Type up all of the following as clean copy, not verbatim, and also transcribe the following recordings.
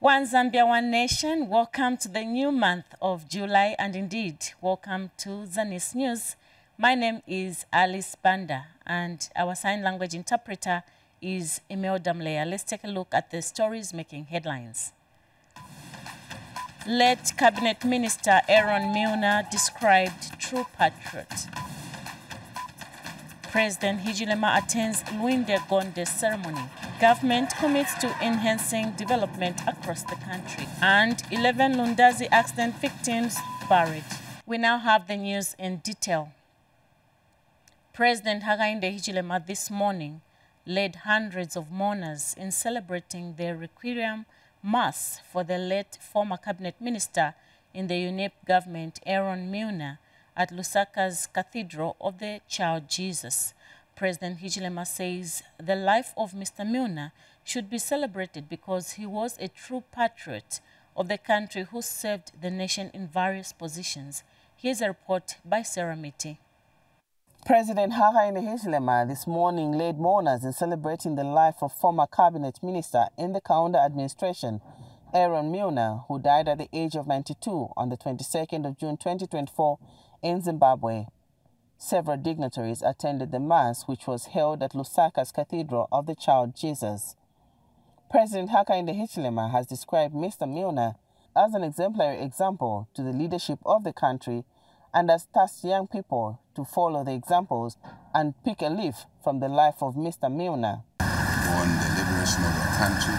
One Zambia, one nation. Welcome to the new month of July, and indeed, welcome to Zanis News. My name is Alice Banda, and our sign language interpreter is Imelda Mleya. Let's take a look at the stories making headlines. Late Cabinet Minister Aaron Milner described true patriot. President Hichilema attends Luinde Gonde ceremony. Government commits to enhancing development across the country. And 11 Lundazi accident victims buried. We now have the news in detail. President Hakainde Hichilema this morning led hundreds of mourners in celebrating the requiem mass for the late former cabinet minister in the UNEP government, Aaron Milner, at Lusaka's Cathedral of the Child Jesus. President Hichilema says the life of Mr. Milner should be celebrated because he was a true patriot of the country who served the nation in various positions. Here's a report by Sarah Miti. President Hakainde Hichilema this morning led mourners in celebrating the life of former cabinet minister in the Kaunda administration, Aaron Milner, who died at the age of 92 on the 22nd of June 2024 in Zimbabwe. Several dignitaries attended the mass, which was held at Lusaka's Cathedral of the Child Jesus. President Hakainde Hichilema has described Mr. Milner as an exemplary example to the leadership of the country and has tasked young people to follow the examples and pick a leaf from the life of Mr. Milner. On the liberation of our country,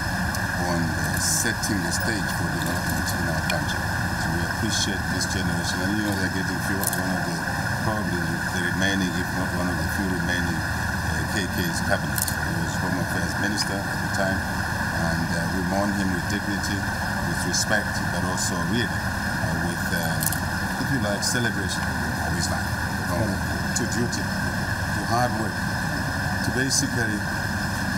on setting the stage for development in our country. So we appreciate this generation, and they're getting fewer. One of the, probably the remaining, if not one of the few remaining KK's cabinet. He was Home Affairs Minister at the time, and we mourn him with dignity, with respect, but also really with, if you like, celebration of his life. To duty, to hard work, to basically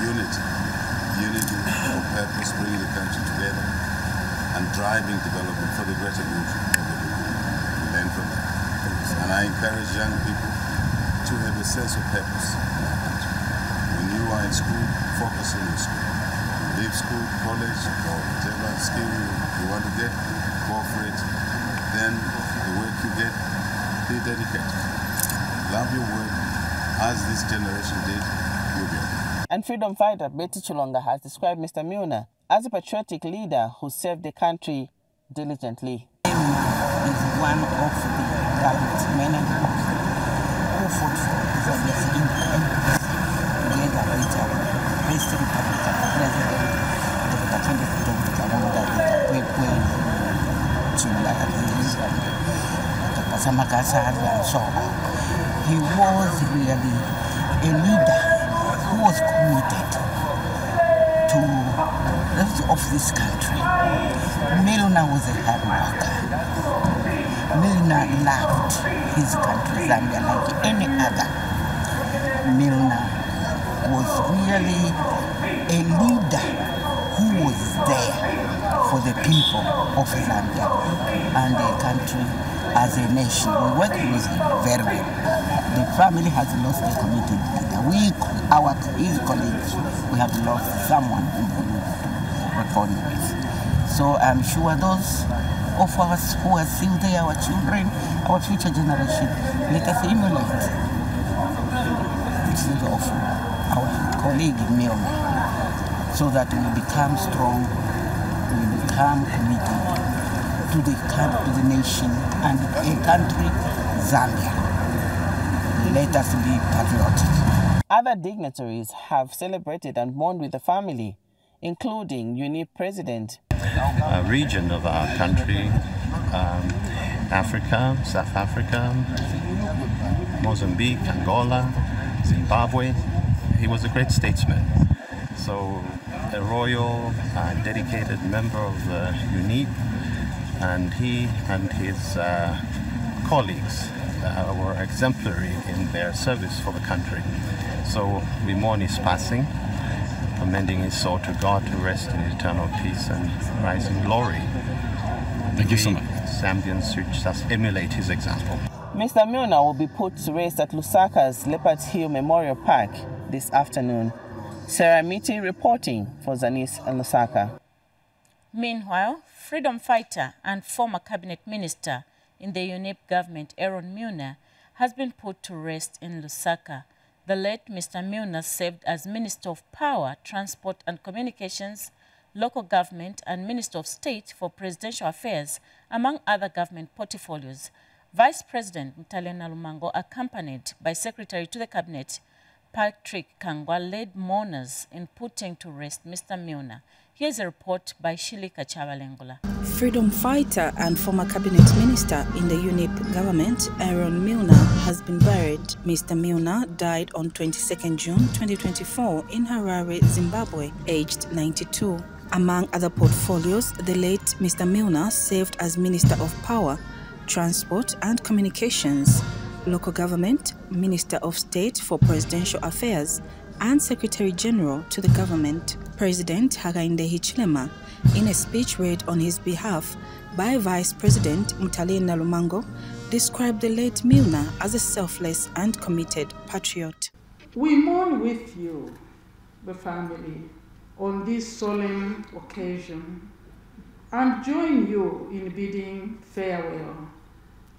unity of purpose, bringing the country together and driving development for the greater good of the people. We learn from that. And I encourage young people to have a sense of purpose in our country. When you are in school, focus on your school. You leave school, college, or whatever skill you want to get, go for it. Then the work you get, be dedicated. Love your work, as this generation did, you'll be okay. And freedom fighter Betty Chilonga has described Mr. Milner as a patriotic leader who served the country diligently. He is one of the gallant men and women who fought for Zambia's independence together with President Republican President and so on. He was really a leader who was committed to the rest of this country. Milner was a hard worker. Milner loved his country, Zambia, like any other. Milner was really a leader who was there for the people of Zambia and the country as a nation. We work with him very well. The family has lost a committed leader. His colleagues, we have lost someone who we reckon with. So I'm sure those of us who are still there, our children, our future generation, let us emulate this is of our colleague Milner, so that we become strong, we become committed to the nation and a country, Zambia. Let us be patriotic. Other dignitaries have celebrated and mourned with the family, including UNEP President. A region of our country, Africa, South Africa, Mozambique, Angola, Zimbabwe. He was a great statesman. So a royal, dedicated member of UNEP, and he and his colleagues were exemplary in their service for the country. So we mourn his passing, commending his soul to God to rest in eternal peace and rise in glory. Thank you so much. Zambians should just emulate his example. Mr. Milner will be put to rest at Lusaka's Leopards Hill Memorial Park this afternoon. Sarah Miti reporting for Zanis and Lusaka. Meanwhile, freedom fighter and former cabinet minister in the UNEP government, Aaron Milner, has been put to rest in Lusaka. The late Mr. Milner served as Minister of Power, Transport and Communications, Local Government and Minister of State for Presidential Affairs, among other government portfolios. Vice President Mtalena Lumango, accompanied by Secretary to the Cabinet, Patrick Kangwa, led mourners in putting to rest Mr. Milner. Here's a report by Shilika Chabalengula. Freedom fighter and former cabinet minister in the UNEP government, Aaron Milner, has been buried. Mr. Milner died on 22nd June 2024 in Harare, Zimbabwe, aged 92. Among other portfolios, the late Mr. Milner served as Minister of Power, Transport and Communications, Local Government, Minister of State for Presidential Affairs, and Secretary General to the government. President Hakainde Hichilema, in a speech read on his behalf by Vice President Mtalena Lumango, described the late Milner as a selfless and committed patriot. We mourn with you, the family, on this solemn occasion, and join you in bidding farewell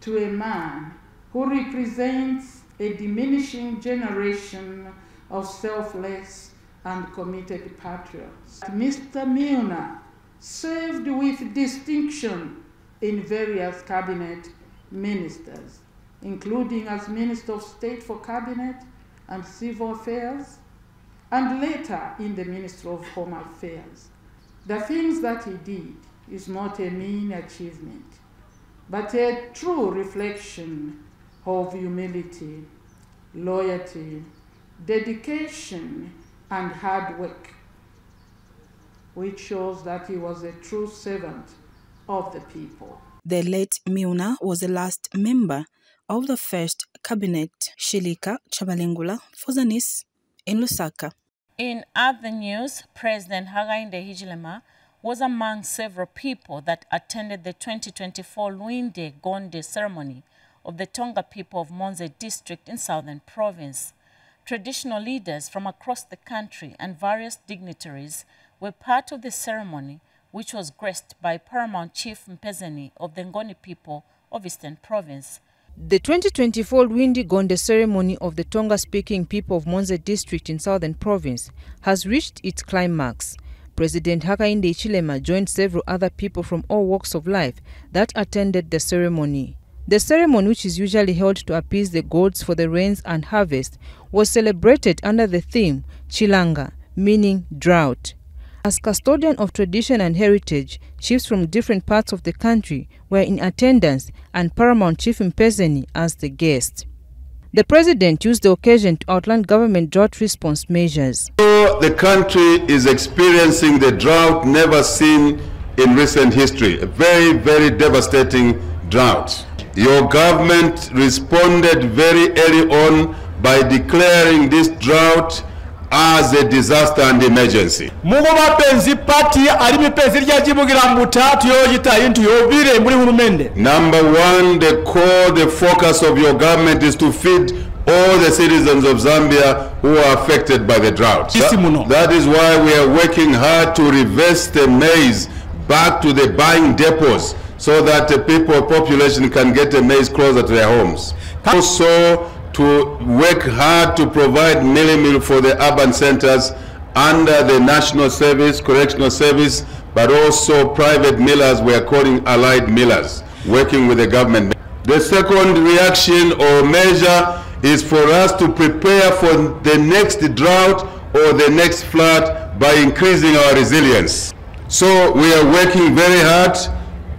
to a man who represents a diminishing generation of selfless and committed patriots. Mr. Milner served with distinction in various cabinet ministers, including as Minister of State for Cabinet and Civil Affairs, and later in the Ministry of Home Affairs. The things that he did is not a mean achievement, but a true reflection of humility, loyalty, dedication, and hard work, which shows that he was a true servant of the people. The late Milner was the last member of the first cabinet. Shilika Chabalengula for Zanis in Lusaka. In other news, President Hakainde Hichilema was among several people that attended the 2024 Luinde Gonde ceremony of the Tonga people of Monze district in Southern Province. Traditional leaders from across the country and various dignitaries were part of the ceremony, which was graced by Paramount Chief Mpezeni of the Ngoni people of Eastern Province. The 2024 Luinde Gonde ceremony of the Tonga-speaking people of Monze district in Southern Province has reached its climax. President Hakainde Hichilema joined several other people from all walks of life that attended the ceremony. The ceremony, which is usually held to appease the gods for the rains and harvest, was celebrated under the theme Chilanga, meaning drought. As custodian of tradition and heritage, chiefs from different parts of the country were in attendance and Paramount Chief Mpezeni as the guest. The president used the occasion to outline government drought response measures. The country is experiencing the drought never seen in recent history, a very, very devastating drought. Your government responded very early on by declaring this drought as a disaster and emergency. Number one, the focus of your government is to feed all the citizens of Zambia who are affected by the drought. That is why we are working hard to reverse the maize back to the buying depots so that the population can get the maize closer to their homes. Also, to work hard to provide meal for the urban centers under the National Service, Correctional Service, but also private millers, we are calling allied millers, working with the government. The second reaction or measure is for us to prepare for the next drought or the next flood by increasing our resilience. So we are working very hard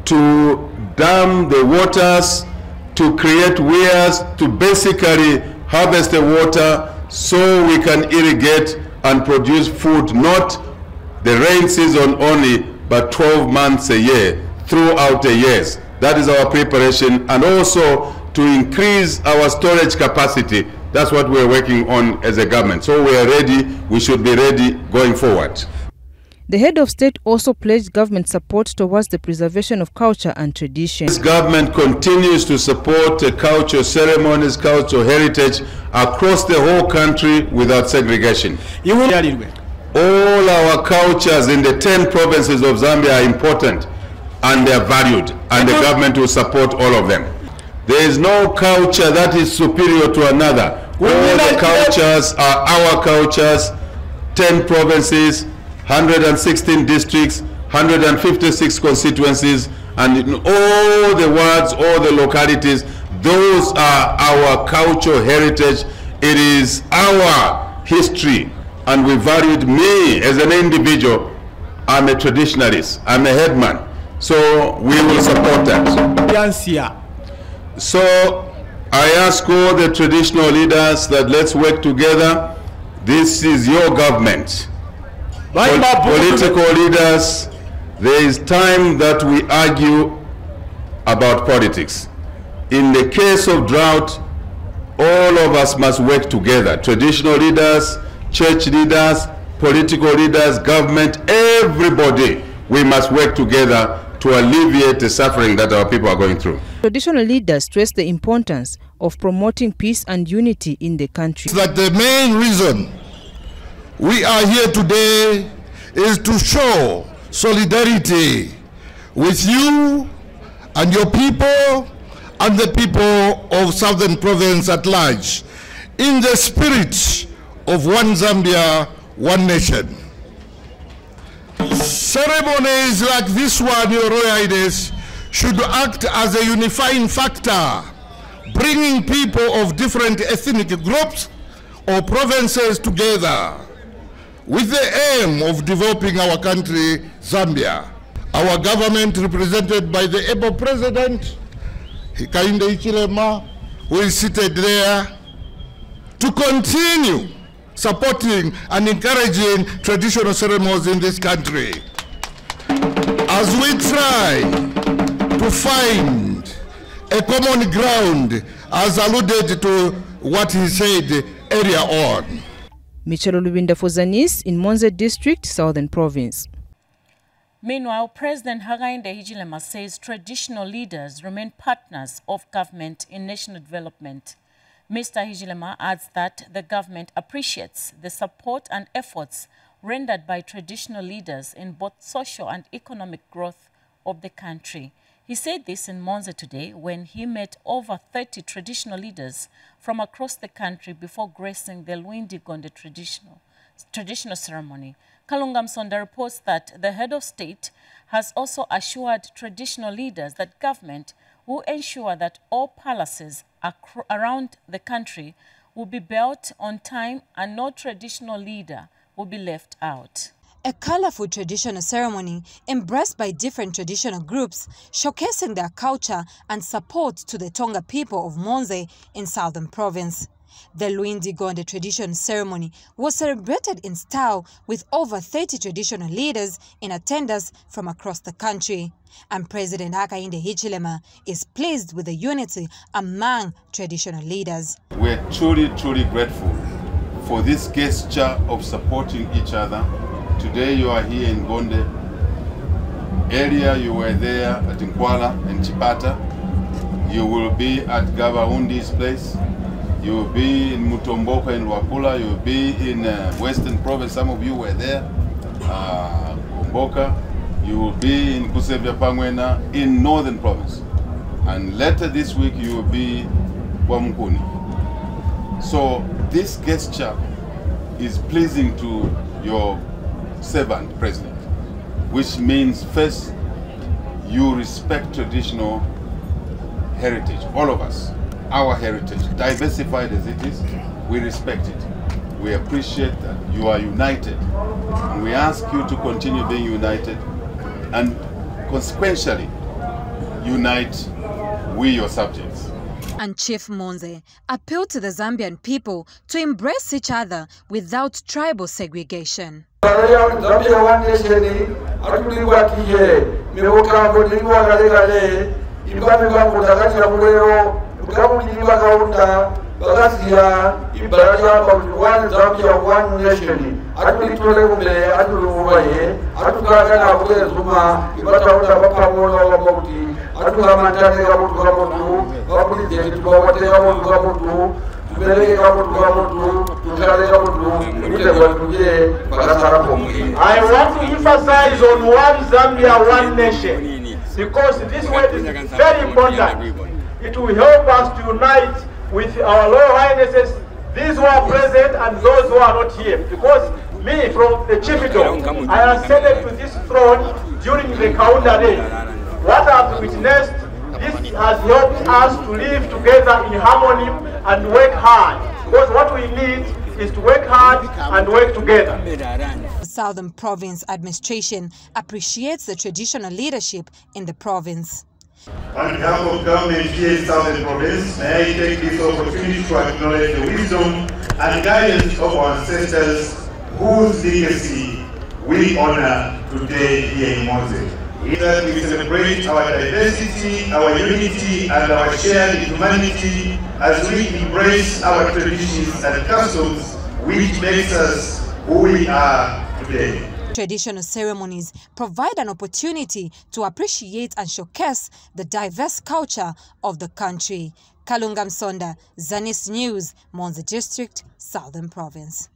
to dam the waters, to create weirs, to basically harvest the water so we can irrigate and produce food, not the rain season only, but 12 months a year, throughout the years. That is our preparation, and also to increase our storage capacity. That's what we're working on as a government. So we are ready, we should be ready going forward. The head of state also pledged government support towards the preservation of culture and tradition. This government continues to support cultural ceremonies, cultural heritage across the whole country without segregation. All our cultures in the 10 provinces of Zambia are important and they are valued, and the government will support all of them. There is no culture that is superior to another. All the cultures are our cultures, 10 provinces, 116 districts, 156 constituencies, and in all the wards, all the localities, those are our cultural heritage. It is our history, and we valued. Me as an individual, I'm a traditionalist, I'm a headman, so we will support that. So I ask all the traditional leaders that let's work together. This is your government. Political leaders, there is time that we argue about politics. In the case of drought, all of us must work together. Traditional leaders, church leaders, political leaders, government, everybody. We must work together to alleviate the suffering that our people are going through. Traditional leaders stress the importance of promoting peace and unity in the country. That the main reason we are here today is to show solidarity with you and your people and the people of Southern Province at large in the spirit of one Zambia, one nation. Ceremonies like this one, Your Royal Highness, should act as a unifying factor, bringing people of different ethnic groups or provinces together with the aim of developing our country, Zambia. Our government, represented by the able President, Hakainde Hichilema, who is seated there, to continue supporting and encouraging traditional ceremonies in this country, as we try to find a common ground, as alluded to what he said earlier on. Michelle Lubinda for Zanis in Monze District, Southern Province. Meanwhile, President Hakainde Hichilema says traditional leaders remain partners of government in national development. Mr. Hichilema adds that the government appreciates the support and efforts rendered by traditional leaders in both social and economic growth of the country. He said this in Monza today when he met over 30 traditional leaders from across the country before gracing the Luindi Gonde traditional ceremony. Kalunga Msonda reports that the head of state has also assured traditional leaders that government will ensure that all palaces around the country will be built on time and no traditional leader will be left out. A colorful traditional ceremony embraced by different traditional groups, showcasing their culture and support to the Tonga people of Monze in Southern Province. The Luindi Gonde traditional ceremony was celebrated in style with over 30 traditional leaders in attendance from across the country. And President Hakainde Hichilema is pleased with the unity among traditional leaders. We're truly, truly grateful for this gesture of supporting each other. Today you are here in Gonde. Earlier you were there at Nkwala and Chipata. You will be at Gabaundi's place. You will be in Mutomboka in Wapula. You will be in Western Province. Some of you were there. Kumboka. You will be in Kusevya Pangwena in Northern Province. And later this week you will be Wamkuni. So this gesture is pleasing to your servant, President, which means first, you respect traditional heritage, all of us. Our heritage, diversified as it is, we respect it. We appreciate that you are united. And we ask you to continue being united and consequentially unite we your subjects. And Chief Monze appealed to the Zambian people to embrace each other without tribal segregation. I want to emphasize on one Zambia, one nation, because this word is very important. It will help us to unite with our Royal Highnesses, these who are present and those who are not here. Because me, from the chiefdom, I ascended to this throne during the Kaunda days. What I've witnessed, this has helped us to live together in harmony and work hard. Because what we need is to work hard and work together. The Southern Province administration appreciates the traditional leadership in the province. On behalf of government here in Southern Province, may I take this opportunity to acknowledge the wisdom and guidance of our ancestors whose legacy we honor today here in Monze. That we celebrate our diversity, our unity, and our shared humanity as we embrace our traditions and customs, which makes us who we are today. Traditional ceremonies provide an opportunity to appreciate and showcase the diverse culture of the country. Kalunga Msonda, Zanis News, Monze District, Southern Province.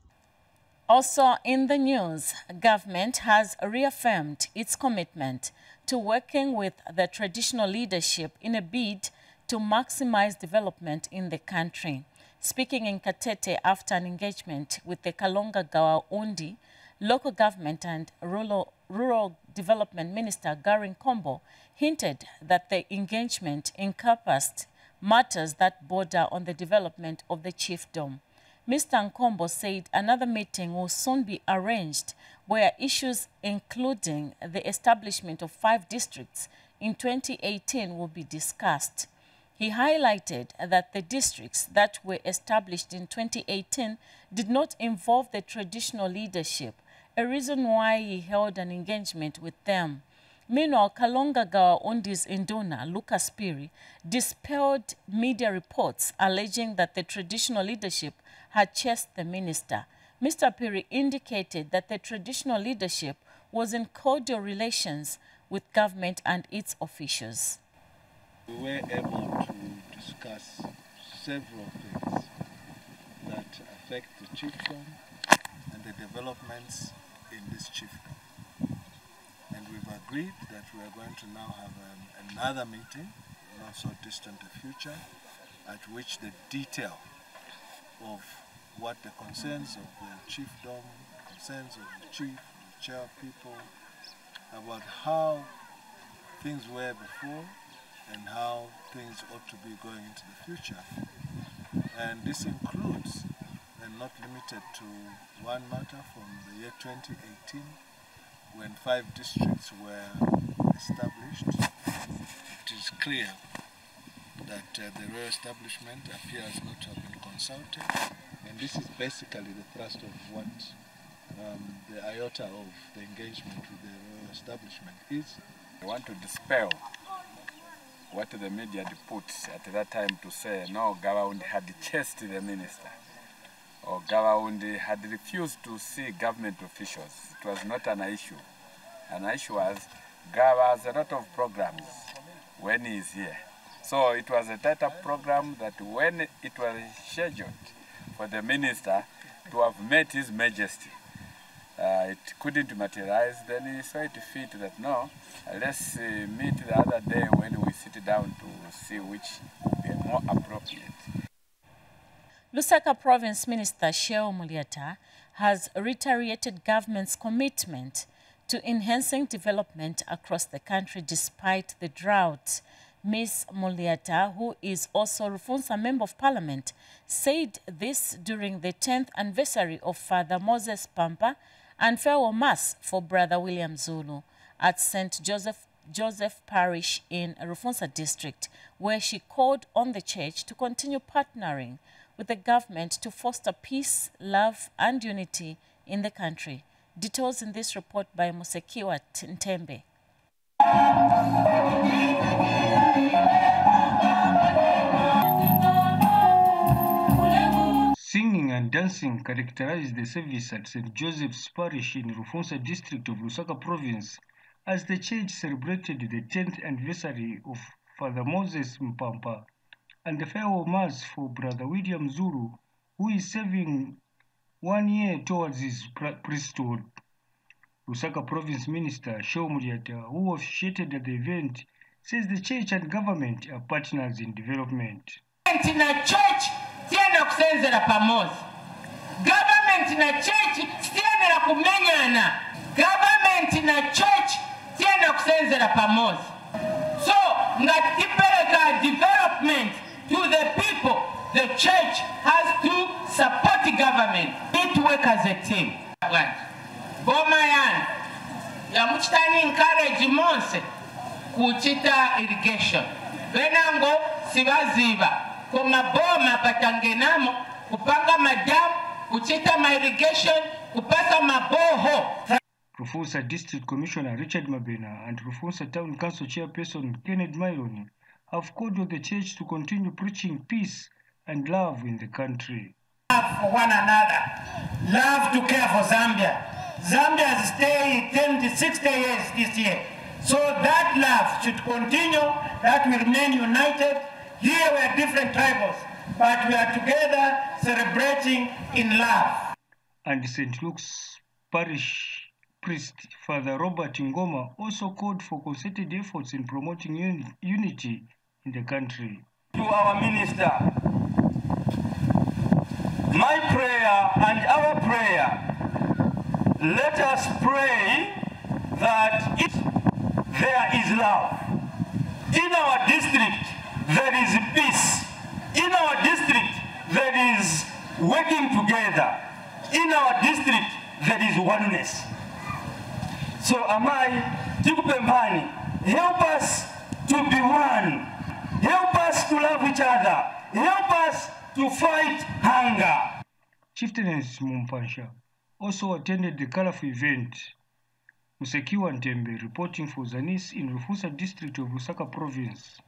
Also in the news, government has reaffirmed its commitment to working with the traditional leadership in a bid to maximize development in the country. Speaking in Katete after an engagement with the Kalonga Gawa Undi, Local Government and Rural Development Minister Garin Kombo hinted that the engagement encompassed matters that border on the development of the chiefdom. Mr. Nkombo said another meeting will soon be arranged where issues including the establishment of 5 districts in 2018 will be discussed. He highlighted that the districts that were established in 2018 did not involve the traditional leadership, a reason why he held an engagement with them. Meanwhile, Kalonga Gawa Undi's Induna, Lucas Piri, dispelled media reports alleging that the traditional leadership had chased the minister. Mr. Piri indicated that the traditional leadership was in cordial relations with government and its officials. We were able to discuss several things that affect the chiefdom and the developments in this chiefdom. And we've agreed that we are going to now have another meeting, not so distant a future, at which the detail of what the concerns of the chiefdom, concerns of the chief, the chair people, about how things were before and how things ought to be going into the future. And this includes, and not limited to, one matter from the year 2018, when 5 districts were established. It is clear that the royal establishment appears not to have been consulted, and this is basically the thrust of what the iota of the engagement with the royal establishment is. I want to dispel what the media put at that time to say, no, Gawaundi had chased the minister, or Gawaundi had refused to see government officials. It was not an issue. An issue was Gawa has a lot of programs when he is here. So it was a tighter program that when it was scheduled for the minister to have met His Majesty, it couldn't materialize. Then he saw it fit that no, let's meet the other day when we sit down to see which would be more appropriate. Lusaka Province Minister Sheo Muliata has reiterated government's commitment to enhancing development across the country despite the drought. Ms. Muliata, who is also Rufunsa Member of Parliament, said this during the 10th anniversary of Father Moses Pampa and farewell Mass for Brother William Zulu at St. Joseph Parish in Rufunsa District, where she called on the church to continue partnering with the government to foster peace, love and unity in the country. Details in this report by Musekiwa Ntembe. Singing and dancing characterized the service at St. Joseph's Parish in Rufunsa District of Lusaka Province as the church celebrated the 10th anniversary of Father Moses Mpampa and the farewell mass for Brother William Zulu, who is serving 1 year towards his priesthood. Lusaka Province Minister Shaw Muriata, who officiated at the event, says the church and government are partners in development. Na church tienda kusenzera pamoja. Government na church tienda kumenyana. Government na church tienda kusenzera pamoja. So ngatipeleka development to the people. The church has to support the government. Need to work as a team. Boma ya mchitani encourage monse kuchita irrigation. Benango sibaziba. Koma boma patangenamo kupanga madamu kuchita ma irrigation kupasa maboho. Rufunsa District Commissioner Richard Mabena and Rufunsa Town Council Chairperson Kenneth Myroni have called on the church to continue preaching peace and love in the country. Love for one another, love to care for Zambia. Zambia has stayed 10 to 60 years this year. So that love should continue, that we remain united. Here we are different tribals, but we are together celebrating in love. And St. Luke's Parish Priest Father Robert Ngoma also called for concerted efforts in promoting unity in the country. To our minister, my prayer and our prayer, let us pray that there is love. In our district, there is peace. In our district, there is working together. In our district, there is oneness. So Tikupempani, help us to be one. Help us to love each other. Help us to fight hunger. Chieftainess Mumpansha also attended the colorful event. Musekiwa Ntembe reporting for Zanis in Rufusa district of Lusaka province.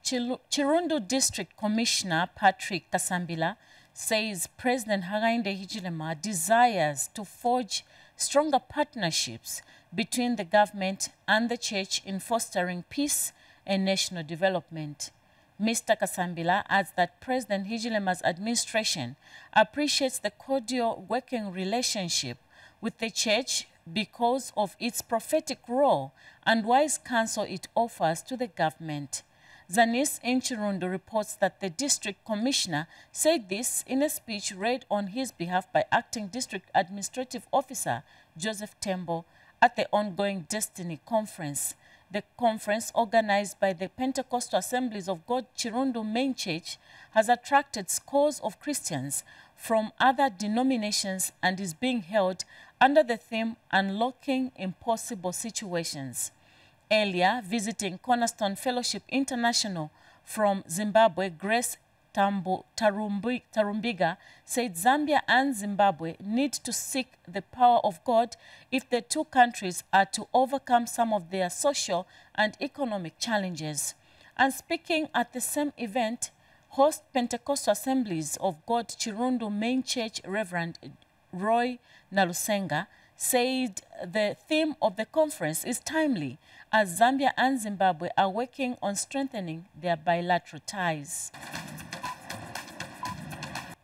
Chirundu District Commissioner Patrick Kasambila says President Hakainde Hichilema desires to forge stronger partnerships between the government and the church in fostering peace and national development. Mr. Kasambila adds that President Hichilema's administration appreciates the cordial working relationship with the church because of its prophetic role and wise counsel it offers to the government. Zanis in Chirundu reports that the district commissioner said this in a speech read on his behalf by acting district administrative officer Joseph Tembo at the ongoing Destiny Conference. The conference, organized by the Pentecostal Assemblies of God Chirundu Main Church, has attracted scores of Christians from other denominations and is being held under the theme Unlocking Impossible Situations. Earlier, visiting Cornerstone Fellowship International from Zimbabwe, Grace Tarumbiga said Zambia and Zimbabwe need to seek the power of God if the two countries are to overcome some of their social and economic challenges. And speaking at the same event, host Pentecostal Assemblies of God Chirundu Main Church Reverend Roy Nalusenga said the theme of the conference is timely as Zambia and Zimbabwe are working on strengthening their bilateral ties.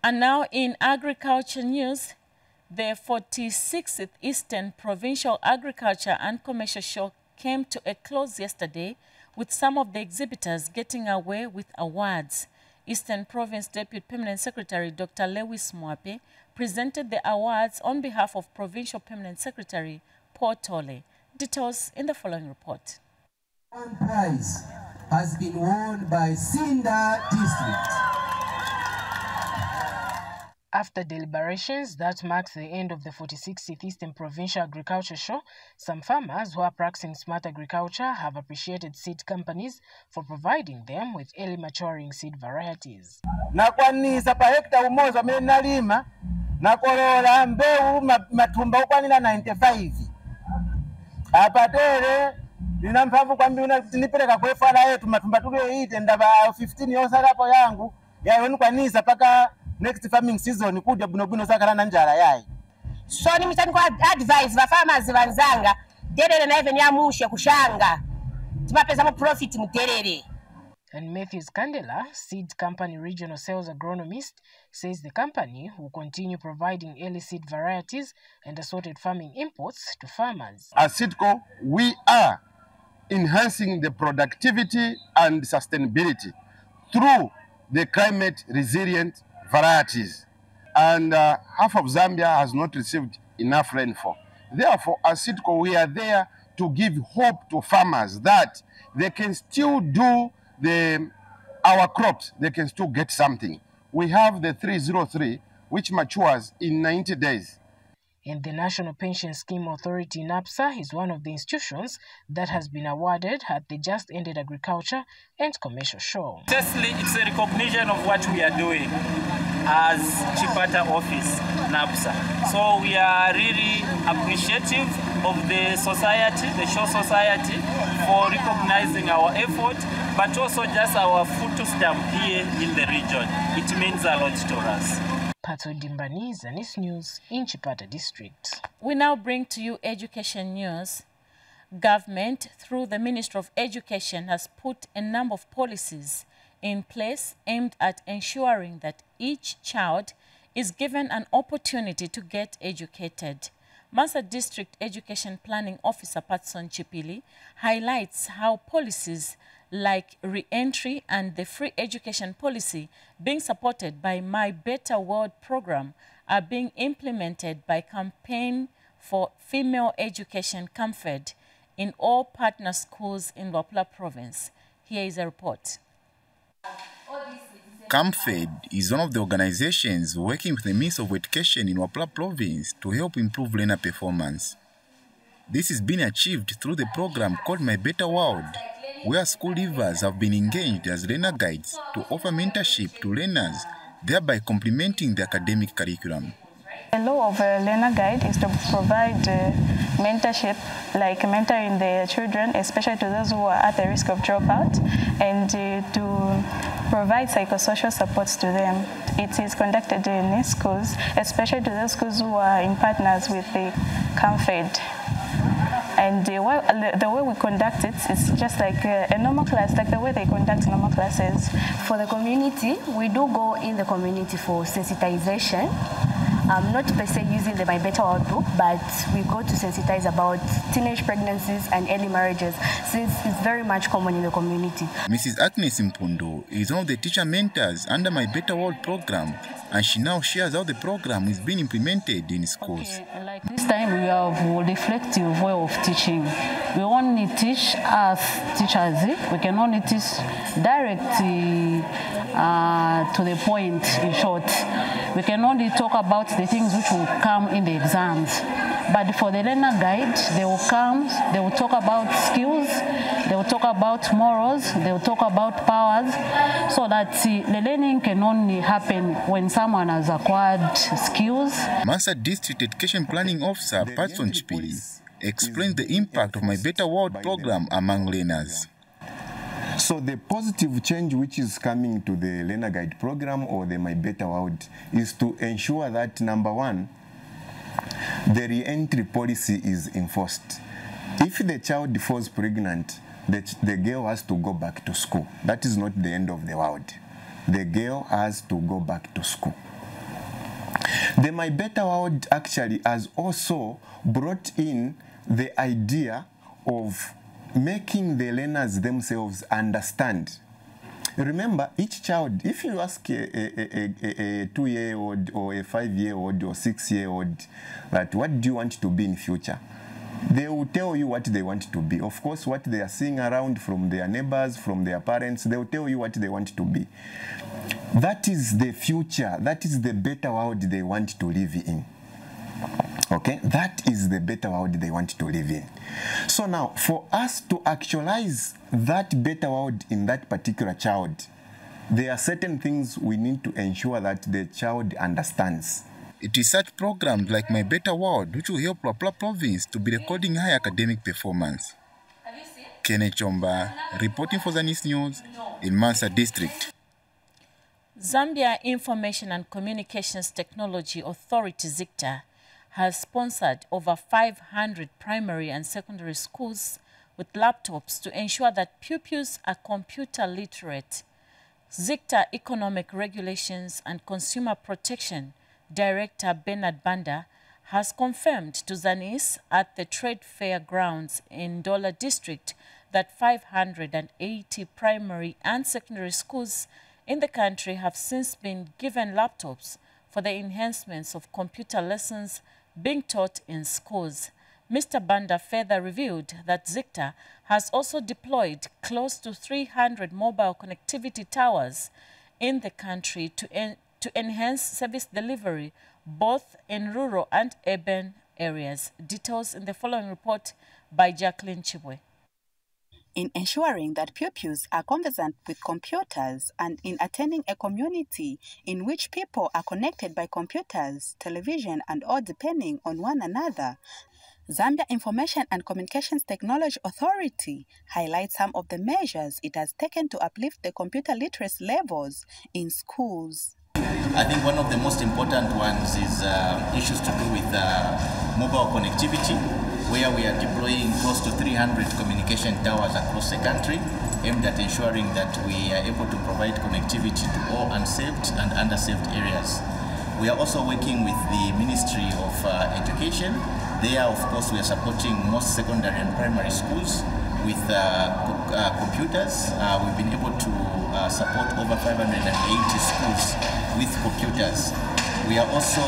And now in agriculture news, the 46th Eastern Provincial Agriculture and Commercial Show came to a close yesterday with some of the exhibitors getting away with awards. Eastern Province Deputy Permanent Secretary Dr. Lewis Mwape presented the awards on behalf of Provincial Permanent Secretary Paul Tole. Details in the following report. One prize has been won by Sinda District. After deliberations that marks the end of the 46th Eastern Provincial Agriculture Show, some farmers who are practicing smart agriculture have appreciated seed companies for providing them with early maturing seed varieties. Nakwanisa pa hekta umoja mimi nalima nakolola mbeu matumba ukwanila 95. Apatere nina mpamvu kwa mbiuna nipeleka kwa fala yetu matumba tuliyoite ndaba 15 yosalapo yangu yayo kwanisa paka next farming season kuja buno sakala na njala yayi. So ni mtani kwa advise ba farmers banzanga derere na even ya mushe kushanga. Timapeza mu profit muterere. And Matthews Kandela, seed company regional sales agronomist, says the company will continue providing early seed varieties and assorted farming inputs to farmers. As SEEDCO, we are enhancing the productivity and sustainability through the climate resilient varieties. And half of Zambia has not received enough rainfall. Therefore, as SEEDCO, we are there to give hope to farmers that they can still do our crops, they can still get something. We have the 303, which matures in 90 days. And the National Pension Scheme Authority, NAPSA, is one of the institutions that has been awarded at the just-ended Agriculture and Commercial Show. Firstly, it's a recognition of what we are doing as Chipata Office, NAPSA. So we are really appreciative of the society, the show society, for recognizing our effort, but also just our foot stamp here in the region. It means a lot to us. Pato Dimbani, Zanis News in Chipata District. We now bring to you education news. Government, through the Ministry of Education, has put a number of policies in place aimed at ensuring that each child is given an opportunity to get educated. Mansa District Education Planning Officer Patson Chipili highlights how policies like re-entry and the free education policy being supported by My Better World program are being implemented by Campaign for Female Education CAMFED in all partner schools in Wapula Province. Here is a report. CAMFED is one of the organizations working with the Ministry of Education in Wapula Province to help improve learner performance. This is being achieved through the program called My Better World, where school leavers have been engaged as learner guides to offer mentorship to learners, thereby complementing the academic curriculum. The law of a learner guide is to provide mentorship, like mentoring the children, especially to those who are at the risk of dropout, and to provide psychosocial supports to them. It is conducted in schools, especially to those schools who are in partners with the CAMFED. And the way we conduct it is just like a normal class, like the way they conduct normal classes. For the community, we do go in the community for sensitization. Not per se using the My Better World book, but we go to sensitize about teenage pregnancies and early marriages, since it's very much common in the community. Mrs. Agnes Mpundo is one of the teacher mentors under My Better World program, and she now shares how the program is being implemented in schools. Okay, like this time we have a reflective way of teaching. We only teach as teachers. We can only teach directly to the point, in short. We can only talk about the things which will come in the exams. But for the learner guide, they will come, they will talk about skills, they will talk about morals, they will talk about powers, so that the learning can only happen when someone has acquired skills. Mansa District Education Planning Officer Patson Chipili explains the impact of My Better World program among learners. So the positive change which is coming to the Learner Guide program or the My Better World is to ensure that, number one, the re-entry policy is enforced. If the child falls pregnant, the girl has to go back to school. That is not the end of the world. The girl has to go back to school. The My Better World actually has also brought in the idea of making the learners themselves understand. Remember, each child, if you ask a 2-year-old or a 5-year-old or 6-year-old that what do you want to be in future, they will tell you what they want to be. Of course, what they are seeing around from their neighbors, from their parents, they will tell you what they want to be. That is the future. That is the better world they want to live in. Okay, that is the better world they want to live in. So now, for us to actualize that better world in that particular child, there are certain things we need to ensure that the child understands. It is such programs like My Better World which will help Wapula Province to be recording high academic performance. Kenneth Chomba, reporting for Zanis News in Mansa District. Zambia Information and Communications Technology Authority, ZICTA, has sponsored over 500 primary and secondary schools with laptops to ensure that pupils are computer literate. ZICTA Economic Regulations and Consumer Protection Director Bernard Banda has confirmed to Zanis at the Trade Fair grounds in Dola District that 580 primary and secondary schools in the country have since been given laptops for the enhancements of computer lessons being taught in schools. Mr. Banda further revealed that ZICTA has also deployed close to 300 mobile connectivity towers in the country to enhance service delivery both in rural and urban areas. Details in the following report by Jacqueline Chibwe. In ensuring that pupils are conversant with computers and in attaining a community in which people are connected by computers, television and all depending on one another, Zambia Information and Communications Technology Authority highlights some of the measures it has taken to uplift the computer literacy levels in schools. I think one of the most important ones is issues to do with mobile connectivity, where we are deploying close to 300 communication towers across the country, aimed at ensuring that we are able to provide connectivity to all unserved and underserved areas. We are also working with the Ministry of Education. There, of course, we are supporting most secondary and primary schools with computers. We've been able to support over 580 schools with computers. We are also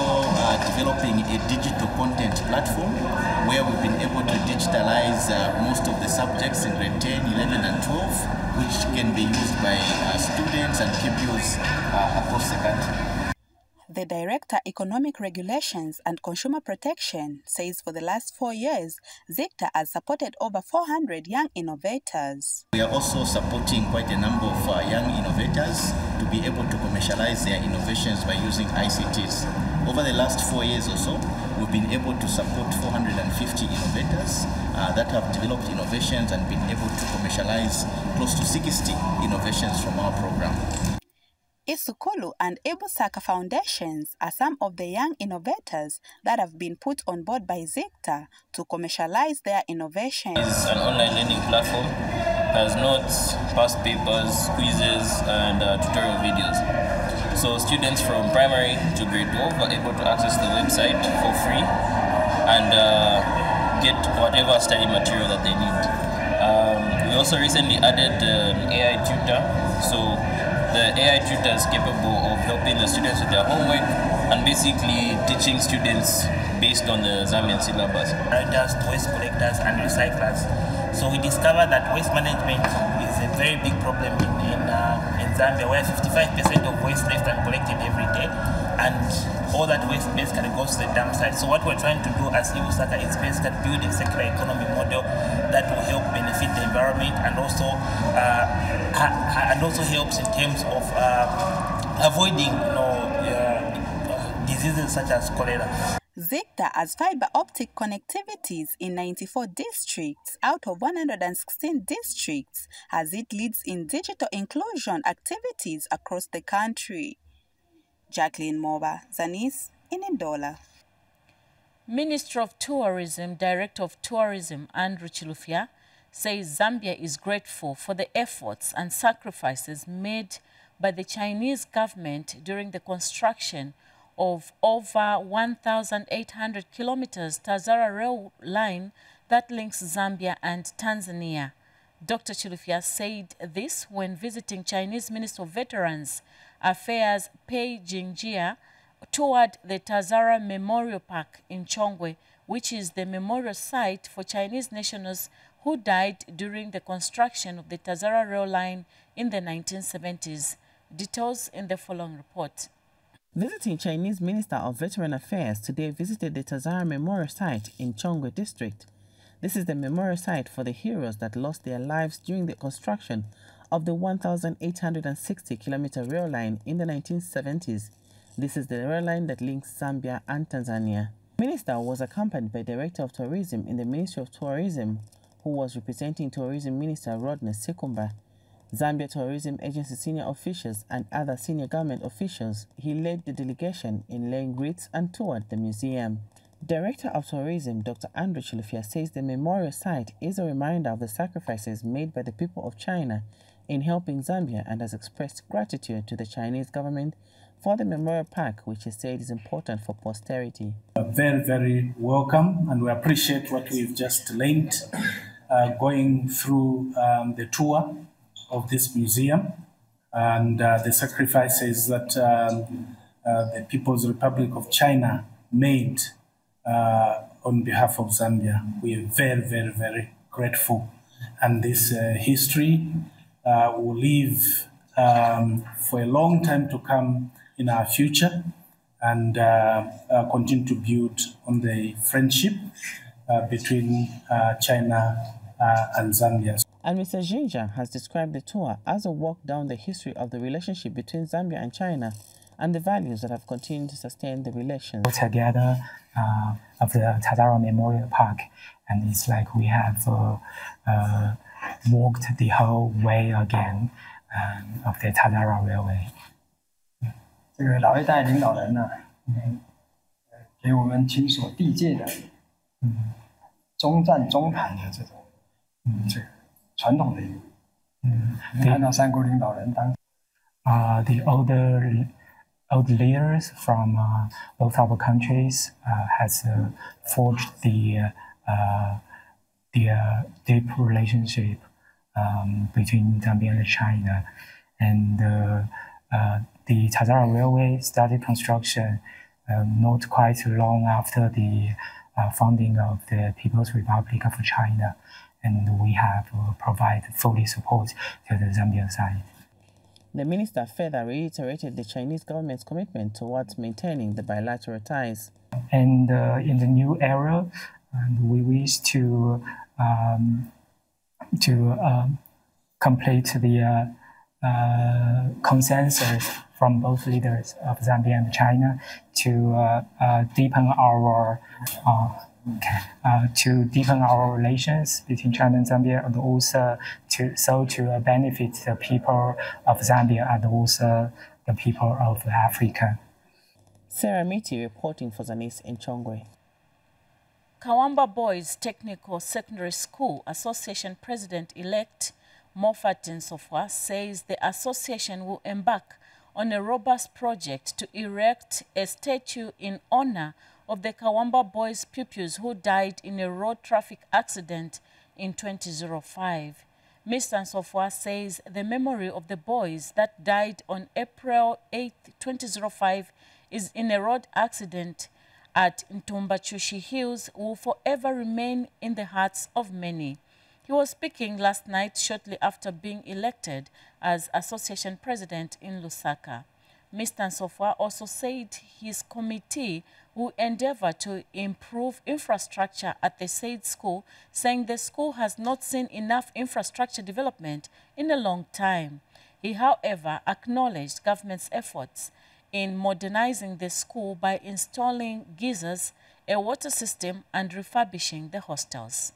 developing a digital content platform where we've been able to digitalize most of the subjects in grade 10, 11 and 12, which can be used by students and pupils across the country. The Director, Economic Regulations and Consumer Protection, says for the last 4 years, ZICTA has supported over 400 young innovators. We are also supporting quite a number of young innovators to be able to commercialize their innovations by using ICTs. Over the last 4 years or so, we've been able to support 450 innovators that have developed innovations and been able to commercialize close to 60 innovations from our program. Isukulu and Ebusaka Foundations are some of the young innovators that have been put on board by ZICTA to commercialize their innovations. It's an online learning platform, has notes, past papers, quizzes, and tutorial videos. So students from primary to grade 12 are able to access the website for free and get whatever study material that they need. We also recently added an AI tutor. So the AI tutor is capable of helping the students with their homework and basically teaching students based on the Zambian syllabus. Just waste collectors and recyclers. So we discovered that waste management is a very big problem in Zambia, where 55% of waste left uncollected every day, and all that waste basically goes to the dump site. So what we're trying to do as Ibusaka is basically build a circular economy model that will help benefit the environment and also helps in terms of avoiding diseases such as cholera. ZICTA has fiber optic connectivities in 94 districts out of 116 districts as it leads in digital inclusion activities across the country. Jacqueline Moba, Zanis, in Ndola. Minister of Tourism, Director of Tourism, Andrew Chilufya, says Zambia is grateful for the efforts and sacrifices made by the Chinese government during the construction of over 1,800 kilometers Tazara rail line that links Zambia and Tanzania. Dr. Chilufya said this when visiting Chinese Minister of Veterans Affairs Pei Jingjia toured the Tazara Memorial Park in Chongwe, which is the memorial site for Chinese nationals who died during the construction of the Tazara rail line in the 1970s. Details in the following report. Visiting Chinese Minister of Veteran Affairs today visited the Tazara Memorial Site in Chongwe District. This is the memorial site for the heroes that lost their lives during the construction of the 1,860-kilometer rail line in the 1970s. This is the rail line that links Zambia and Tanzania. The minister was accompanied by Director of Tourism in the Ministry of Tourism, who was representing Tourism Minister Rodney Sekumba, Zambia Tourism Agency senior officials and other senior government officials. He led the delegation in laying wreaths and toured the museum. Director of Tourism, Dr. Andrew Chilufya, says the memorial site is a reminder of the sacrifices made by the people of China in helping Zambia and has expressed gratitude to the Chinese government for the memorial park, which he said is important for posterity. Very, very welcome, and we appreciate what we've just learned going through the tour of this museum and the sacrifices that the People's Republic of China made on behalf of Zambia. We are very, very, very grateful. And this history will live for a long time to come in our future and continue to build on the friendship between China and Zambia. And Mr. Jinja has described the tour as a walk down the history of the relationship between Zambia and China and the values that have continued to sustain the relations. Together of the Tazara Memorial Park, and it's like we have walked the whole way again of the Tazara Railway. 这个老一代领导人呢，给我们亲所缔结的，中战中谈的这种，这个传统的，看到三国领导人当，the old leaders from both our countries has forged the deep relationship between Zambia and China, and the Tazara Railway started construction not quite long after the founding of the People's Republic of China, and we have provided fully support to the Zambian side. The minister further reiterated the Chinese government's commitment towards maintaining the bilateral ties. And in the new era, we wish to complete the consensus from both leaders of Zambia and China to deepen our relations between China and Zambia, and also to benefit the people of Zambia and also the people of Africa. Sarah Miti reporting for Zanis in Chongwe. Kawamba Boys Technical Secondary School Association President-elect Moffat Nsofwa says the association will embark on a robust project to erect a statue in honor of the Kawamba Boys pupils who died in a road traffic accident in 2005. Mr. Nsofwa says the memory of the boys that died on April 8, 2005 is in a road accident at Ntumbachushi Hills will forever remain in the hearts of many. He was speaking last night shortly after being elected as association president in Lusaka. Mr. Nsofwa also said his committee will endeavor to improve infrastructure at the said school, saying the school has not seen enough infrastructure development in a long time. He, however, acknowledged government's efforts in modernizing the school by installing geysers, a water system, and refurbishing the hostels.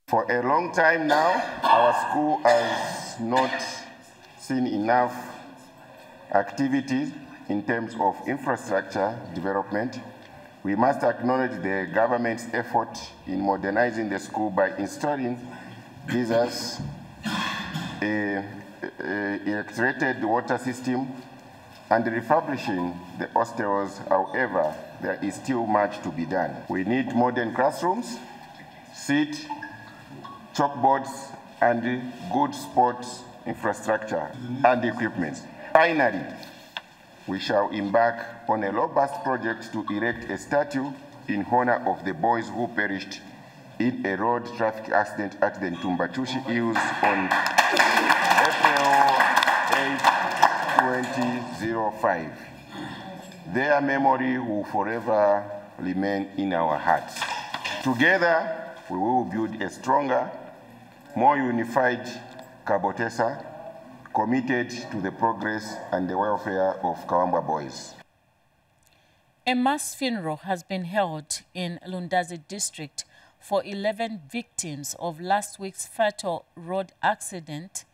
For a long time now, our school has not seen enough activities in terms of infrastructure development. We must acknowledge the government's effort in modernizing the school by installing geysers, electric water system, and refurbishing the hostels. However, there is still much to be done. We need modern classrooms, seat, chalkboards, and good sports infrastructure and equipment. Finally, we shall embark on a robust project to erect a statue in honor of the boys who perished in a road traffic accident at the Ntumbachushi Hills on April 8, 2005. Their memory will forever remain in our hearts. Together, we will build a stronger, more unified Kabotesa, committed to the progress and the welfare of Kawamba boys. A mass funeral has been held in Lundazi district for 11 victims of last week's fatal road accident,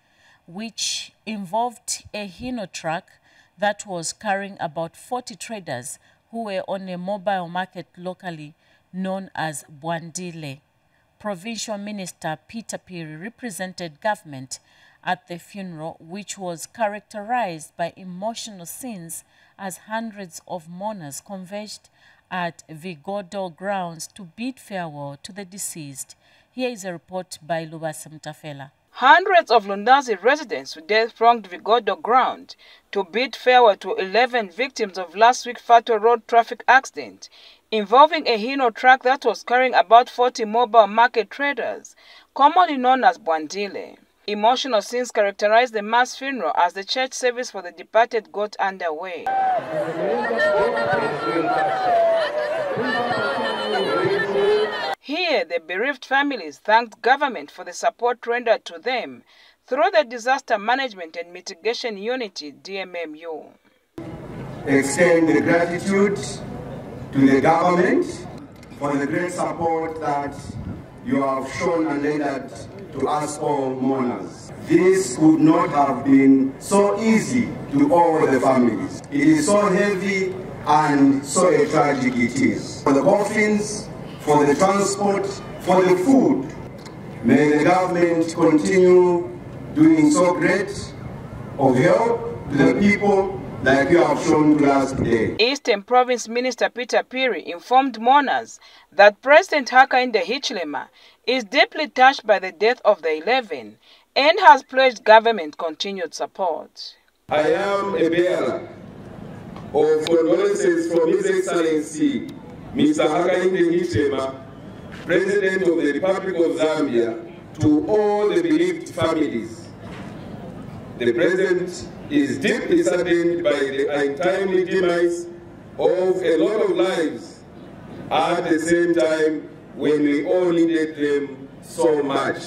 which involved a Hino truck that was carrying about 40 traders who were on a mobile market locally known as Bwandile. Provincial Minister Peter Piri represented government at the funeral, which was characterized by emotional scenes as hundreds of mourners converged at Vigodo grounds to bid farewell to the deceased. Here is a report by Lubasa Mtafela. Hundreds of Lundazi residents today thronged Vigodo ground to bid farewell to 11 victims of last week's fatal road traffic accident involving a Hino truck that was carrying about 40 mobile market traders, commonly known as Bwandile. Emotional scenes characterized the mass funeral as the church service for the departed got underway. Here, the bereaved families thanked government for the support rendered to them through the Disaster Management and Mitigation Unity, DMMU. Extend the gratitude to the government for the great support that you have shown and rendered to us all mourners. This would not have been so easy to all the families. It is so heavy and so tragic it is. For the coffins, for the transport, for the food, may the government continue doing so great of help to the people like you have shown to us today. Eastern Province Minister Peter Piri informed mourners that President Hakainde Hichilema is deeply touched by the death of the 11 and has pledged government continued support. I am a bearer of condolences from His Excellency Mr. Hakainde Hichilema, President of the Republic of Zambia, to all the bereaved families. The President is deeply saddened by the untimely demise of a lot of lives at the same time when we all needed them so much.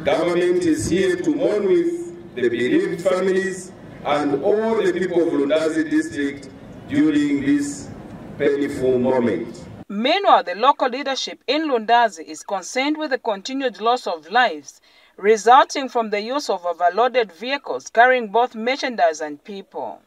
Government is here to mourn with the bereaved families and all the people of Lundazi district during this painful moment. Meanwhile, the local leadership in Lundazi is concerned with the continued loss of lives resulting from the use of overloaded vehicles carrying both merchandise and people.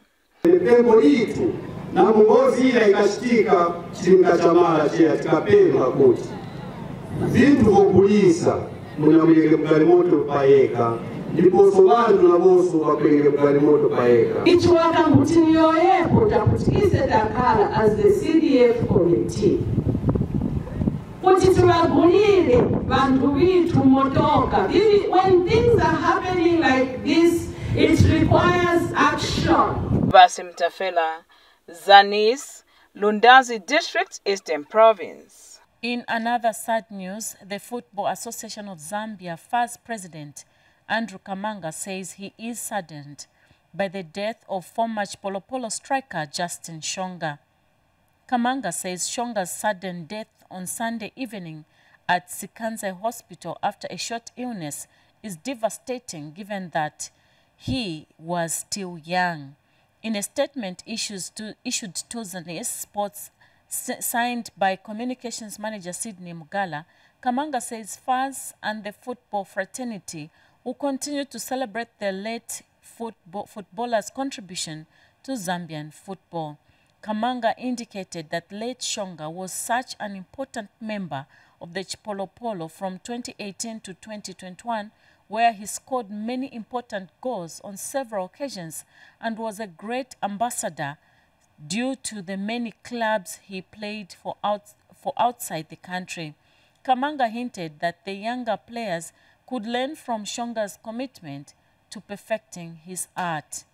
As the CDF committee. When things are happening like this, it requires action. Basim Tafela, Zanis, Lundazi District, Eastern Province. In another sad news, the Football Association of Zambia first president Andrew Kamanga says he is saddened by the death of former Chipolopolo striker Justin Shonga. Kamanga says Shonga's sudden death on Sunday evening at Sikanze Hospital after a short illness is devastating given that he was still young. In a statement issued to Zanis Sports signed by Communications Manager Sydney Mugala, Kamanga says fans and the football fraternity will continue to celebrate the late footballer's contribution to Zambian football. Kamanga indicated that late Shonga was such an important member of the Chipolopolo from 2018 to 2021, where he scored many important goals on several occasions and was a great ambassador due to the many clubs he played for outside the country. Kamanga hinted that the younger players could learn from Shonga's commitment to perfecting his art.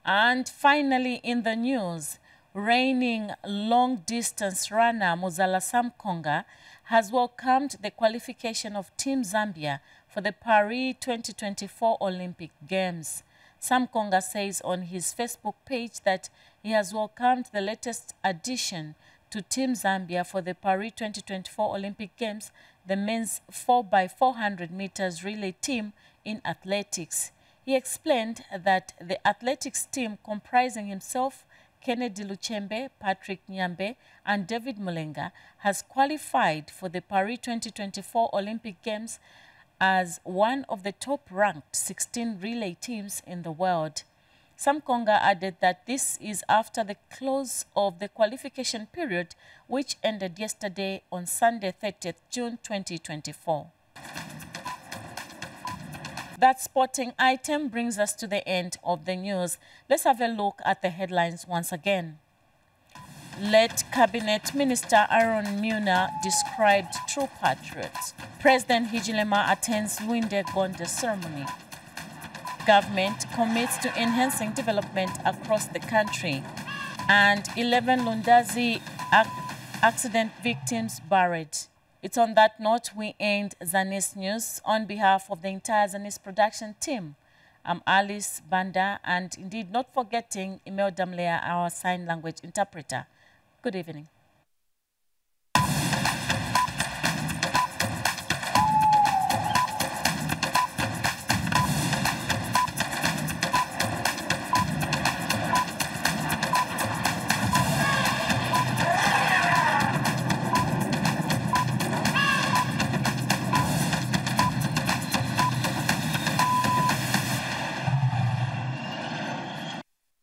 And finally in the news, reigning long-distance runner Muzala Samkonga has welcomed the qualification of Team Zambia for the Paris 2024 Olympic Games. Samkonga says on his Facebook page that he has welcomed the latest addition to Team Zambia for the Paris 2024 Olympic Games, the men's 4x400 meters relay team in athletics. He explained that the athletics team comprising himself, Kennedy Luchembe, Patrick Nyambe, and David Mulenga has qualified for the Paris 2024 Olympic Games as one of the top-ranked 16 relay teams in the world. Samkonga added that this is after the close of the qualification period, which ended yesterday on Sunday, 30th June 2024. That sporting item brings us to the end of the news. Let's have a look at the headlines once again. Late Cabinet Minister Aaron Muna described true patriots. President Hijilema attends Luinde Gonde ceremony. Government commits to enhancing development across the country. And 11 Lundazi accident victims buried. It's on that note we end Zanis News. On behalf of the entire Zanis production team, I'm Alice Banda, and indeed not forgetting Emil Damlea, our sign language interpreter. Good evening.